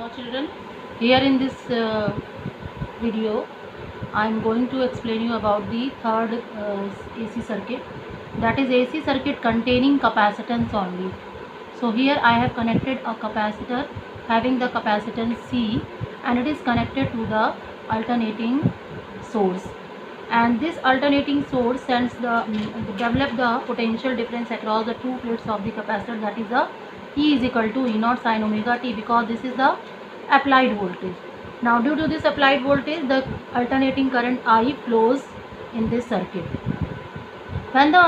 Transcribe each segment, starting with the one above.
Now children, here in this video I am going to explain you about the third AC circuit, that is AC circuit containing capacitance only. So here I have connected a capacitor having the capacitance C, and it is connected to the alternating source, and this alternating source sends the develop the potential difference across the two plates of the capacitor, that is the E is equal to E naught sin omega t, because this is the applied voltage. Now due to this applied voltage, the alternating current I flows in this circuit. When the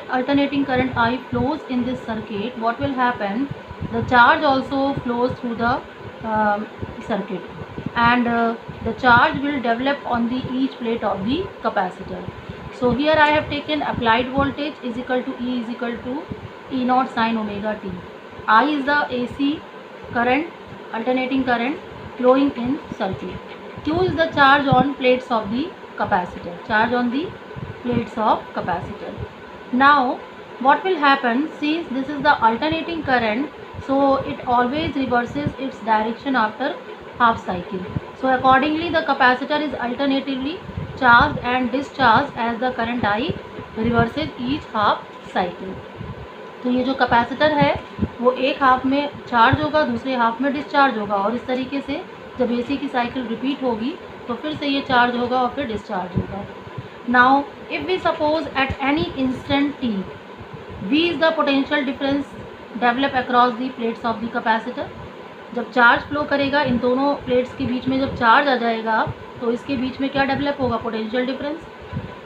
alternating current I flows in this circuit, what will happen? The charge also flows through the circuit, and the charge will develop on the each plate of the capacitor. So here I have taken applied voltage is equal to E is equal to E naught sin omega t. I is the AC current, alternating current flowing in circuit. Q is the charge on plates of the capacitor, charge on the plates of capacitor. Now what will happen, since this is the alternating current, so it always reverses its direction after half cycle. So accordingly the capacitor is alternatively charged and discharged as the current I reverses each half cycle. तो ये जो capacitor है वो एक half में charge होगा, दूसरे half में डिस्चार्ज होगा, और इस तरीके से जब एसी की साइकिल रिपीट होगी तो फिर से ये चार्ज होगा और फिर डिस्चार्ज होगा. Now if we suppose at any instant t, V is the potential difference develop across the plates of the capacitor. जब चार्ज फ्लो करेगा इन दोनों प्लेट्स के बीच में, जब चार्ज आ जाएगा तो इसके बीच में क्या डेवलप होगा? Potential difference.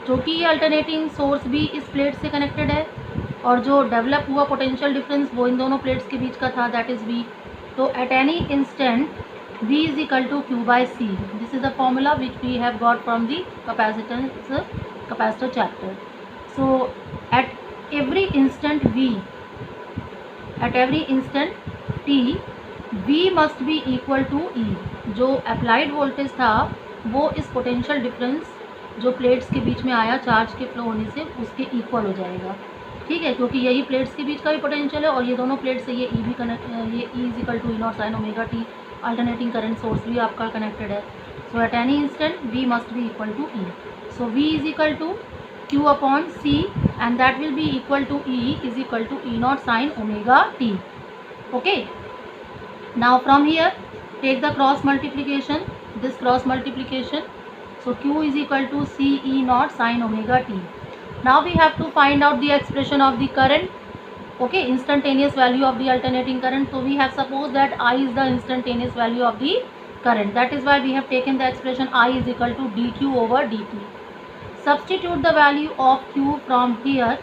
क्योंकि ये अल्टरनेटिंग सोर्स भी इस प्लेट से कनेक्टेड है और जो डेवलप हुआ पोटेंशियल डिफरेंस वो इन दोनों प्लेट्स के बीच का था, दैट इज़ V. तो eight any instant V is equal to Q by C. This is the formula which we have got from the capacitor chapter. So at every instant t, V must be equal to E. जो applied voltage था वो इस potential difference जो plates के बीच में आया charge के flow होने से उसके इक्वल हो जाएगा. ठीक है, क्योंकि यही प्लेट्स के बीच का भी पोटेंशियल है और ये दोनों प्लेट्स से ये E भी कनेक्ट, ये E is equal to E not sine omega T, alternating current source भी आपका कनेक्टेड है. So at any instant V must be equal to E. So V is equal to Q upon C and that will be equal to E is equal to E not sine omega T. Okay, now from here take the cross multiplication, this cross multiplication. So Q is equal to C E naught sin omega t. Now we have to find out the expression of the current. Okay, instantaneous value of the alternating current. So we have supposed that I is the instantaneous value of the current. That is why we have taken the expression I is equal to dq over dt. Substitute the value of Q from here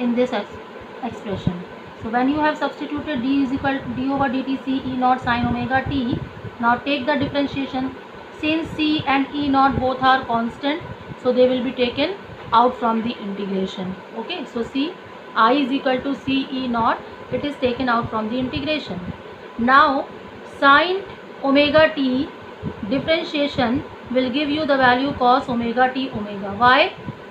in this expression. So when you have substituted d is equal to d over dt C E naught sin omega t, now take the differentiation. Since C and E naught both are constant, so they will be taken out from the integration. Okay, so C I is equal to C E naught, it is taken out from the integration. Now sin omega t differentiation will give you the value cos omega t omega. Why?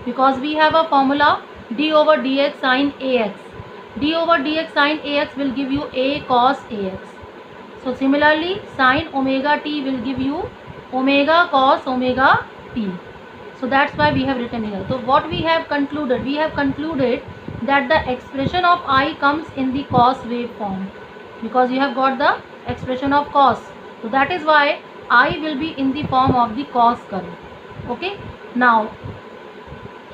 Because we have a formula d over dx sin ax. D over dx sin ax will give you a cos ax. So similarly sin omega t will give you omega cos omega t. So that's why we have written here. So what we have concluded? We have concluded that the expression of I comes in the cos wave form, because you have got the expression of cos. So that is why I will be in the form of the cos curve. Okay. Now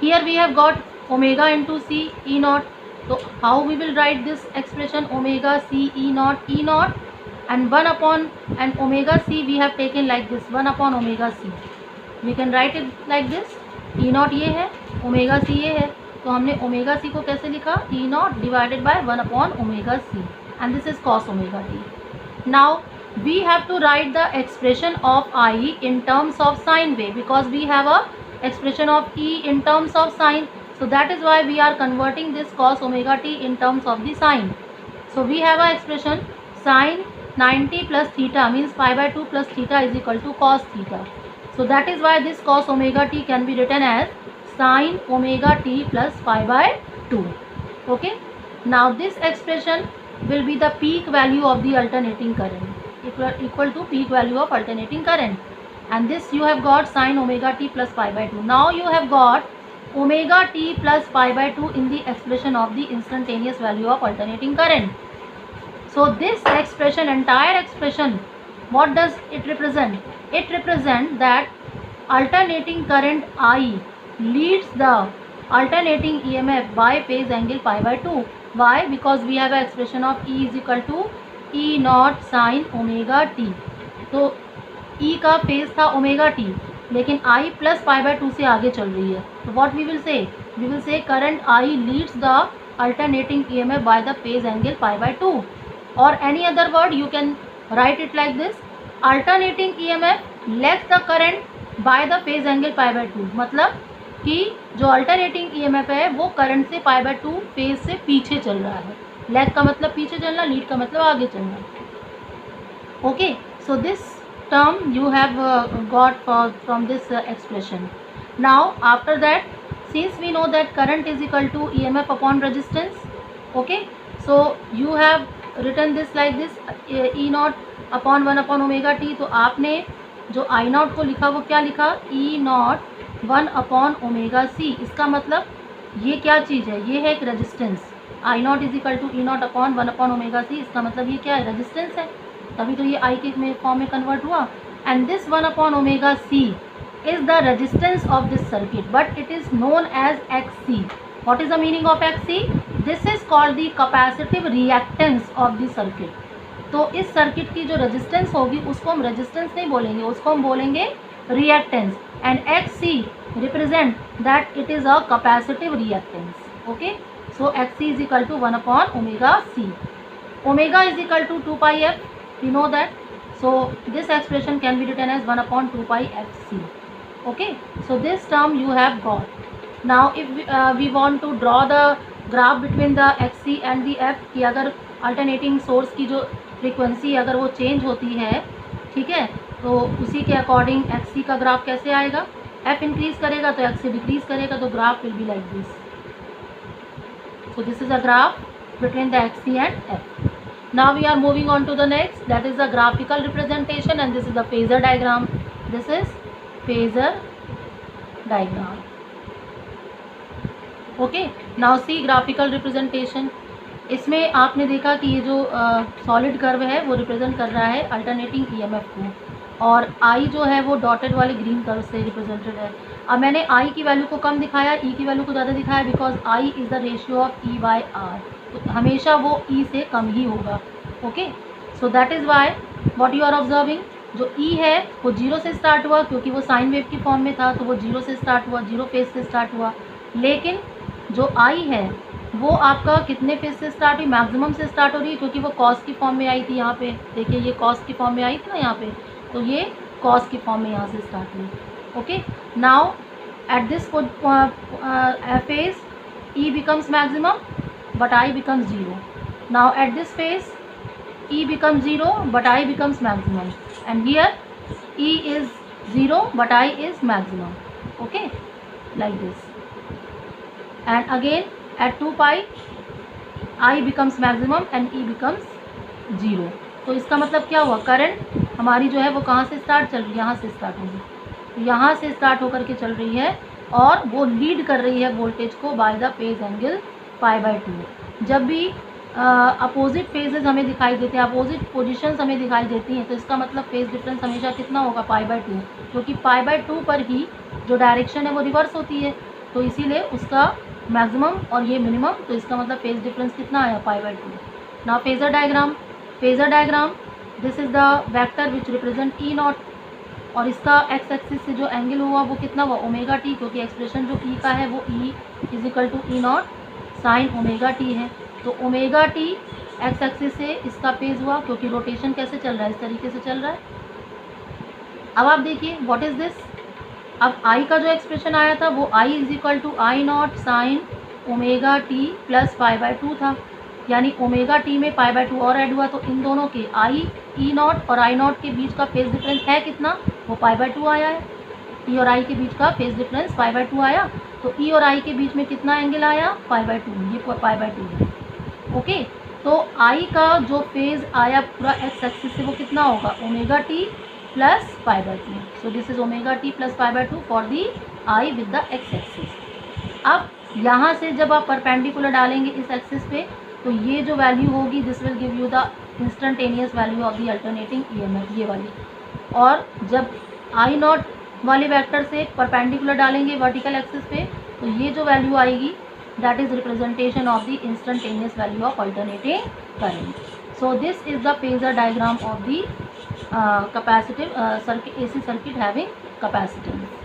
here we have got omega into C E naught. So how we will write this expression? Omega C E naught, E naught, and 1 upon and omega c we have taken like this, 1 upon omega c. We can write it like this. E naught ये है, omega c ये है, तो हमने omega c को कैसे लिखा? E naught divided by 1 upon omega c, and this is cos omega t. Now we have to write the expression of I in terms of sine wave, because we have a expression of E in terms of sine. So that is why we are converting this cos omega t in terms of the sine. So we have a expression sine 90 plus theta means pi by 2 plus theta is equal to cos theta. So that is why this cos omega t can be written as sin omega t plus pi by 2. Okay. Now this expression will be the peak value of the alternating current. equal to peak value of alternating current, and this you have got sin omega t plus pi by 2. Now you have got omega t plus pi by 2 in the expression of the instantaneous value of alternating current. So this expression, entire expression, what does it represent? It represents that alternating current I leads the alternating EMF by phase angle pi by 2. Why? Because we have an expression of E is equal to E naught sin omega t. तो E का phase था omega t, लेकिन I plus pi by 2 से आगे चल रही है. तो what we will say current I leads the alternating EMF by the phase angle pi by 2. और any other word you can write it like this, alternating EMF lags the current by the phase angle pi by 2. मतलब कि जो alternating EMF है वो current से पाई by 2 phase से पीछे चल रहा है. लेग का मतलब पीछे चलना, लीड का मतलब आगे चलना. Okay, so this term you have got from this expression. Now after that, since we know that current is equal to EMF upon resistance, okay, so you have written this like this, E naught upon 1 upon omega t. तो आपने जो I naught को लिखा वो क्या लिखा, E naught 1 upon omega c. इसका मतलब ये क्या चीज़ है, ये है एक resistance. I naught is equal to E naught upon 1 upon omega c. इसका मतलब ये क्या है, रेजिस्टेंस है, तभी तो ये I के फॉर्म में कन्वर्ट हुआ. And this 1 upon omega C is the resistance of this circuit, but it is known as XC. What is the meaning of XC? This is called the capacitive reactance of the circuit. तो इस circuit की जो resistance होगी उसको हम resistance नहीं बोलेंगे, उसको हम बोलेंगे reactance. And XC represent that it is a capacitive reactance. Okay, so XC is equal to 1 upon omega C. Omega is equal to 2 pi f. We know that, so this expression can be written as 1 upon 2 pi FC. Okay, so this term you have got. Now if we want to draw the graph between the XC and the F, कि अगर alternating source की जो frequency अगर वो change होती है, ठीक है, तो उसी के according XC का ग्राफ कैसे आएगा, F इंक्रीज करेगा तो XC डिक्रीज करेगा, तो graph will be like this. So this is a graph between the XC and F. Now we are moving on to the next, that is the graphical representation, and this is the phasor diagram. This is phasor diagram. Okay, now see graphical representation. इसमें आपने देखा कि ये जो solid curve है वो represent कर रहा है अल्टरनेटिंग EMF को, और I जो है वो डॉटेड वाले ग्रीन कर्व से रिप्रेजेंटेड है. अब मैंने I की वैल्यू को कम दिखाया, E की वैल्यू को ज़्यादा दिखाया, because I is the ratio of E by R. तो हमेशा वो E से कम ही होगा. Okay, so that is why what you are observing, जो E है वो 0 से स्टार्ट हुआ क्योंकि वो साइन वेव की फॉर्म में था, तो वो 0 से स्टार्ट हुआ, 0 फेज से स्टार्ट हुआ. लेकिन जो I है वो आपका कितने फेज से स्टार्ट हुई, मैक्सिमम से स्टार्ट हो रही है, क्योंकि वो कॉस की फॉर्म में आई थी. यहाँ पे देखिए, ये कॉस की फॉर्म में आई थी ना यहाँ पे, तो ये कॉस की फॉर्म में यहाँ से स्टार्ट हुई. Okay, now at this phase E becomes maximum but I becomes 0. Now at this phase E becomes 0 but I becomes maximum, and here E is 0 but I is maximum. Okay, like this. And again at 2 pi I becomes maximum and E becomes 0. तो इसका मतलब क्या हुआ, current हमारी जो है वो कहाँ से स्टार्ट चल रही है, यहाँ से स्टार्ट होगी, यहाँ से स्टार्ट होकर के चल रही है, और वो लीड कर रही है वोल्टेज को bye the phase angle pi by 2. जब भी अपोजिट फेजेस हमें दिखाई देते हैं, अपोजिट पोजीशंस हमें दिखाई देती हैं, तो इसका मतलब फेज डिफरेंस हमेशा कितना होगा, पाई बाय 2, क्योंकि पाई बाय 2 पर ही जो डायरेक्शन है वो रिवर्स होती है, तो इसीलिए उसका मैक्सिमम और ये मिनिमम, तो इसका मतलब फेज डिफरेंस कितना आया, पाई by 2. Now phasor diagram, this is the vector which represent E not, और इसका एक्स एक्सिस से जो एंगल हुआ वो कितना हुआ, ओमेगा टी, क्योंकि एक्सप्रेशन जो E का है वो E is equal to E not sine omega t है. तो ओमेगा टी एक्स एक्सिस से इसका फेज हुआ, क्योंकि रोटेशन कैसे चल रहा है, इस तरीके से चल रहा है. अब आप देखिए व्हाट इज़ दिस, अब I का जो एक्सप्रेशन आया था वो I is equal to I nought sine omega t plus pi by 2 था, यानी ओमेगा टी में पाई बाय 2 और ऐड हुआ, तो इन दोनों के E नॉट और I नॉट के बीच का फेज डिफरेंस है कितना, वो पाई बाय 2 आया है. E और I के बीच का फेज डिफरेंस पाई बाय 2 आया, तो E और I के बीच में कितना एंगल आया, पाई बाय 2, ये पाई बाय 2 है. ओके, तो आई का जो फेज आया पूरा एक्स एक्सिस से वो कितना होगा, omega t plus pi by 2. So this is omega t plus pi by 2 for the I with the x axis. अब यहाँ से जब आप परपेंडिकुलर डालेंगे इस एक्सिस पे, तो ये जो वैल्यू होगी this will give you the instantaneous value of the alternating EMF, ये वाली. और जब आई नॉट वाले वेक्टर से परपेंडिकुलर डालेंगे वर्टिकल एक्सिस पे, तो ये जो वैल्यू आएगी that is representation of the instantaneous value of alternating current. So this is the phasor diagram of the capacitive circuit, AC circuit having capacitance.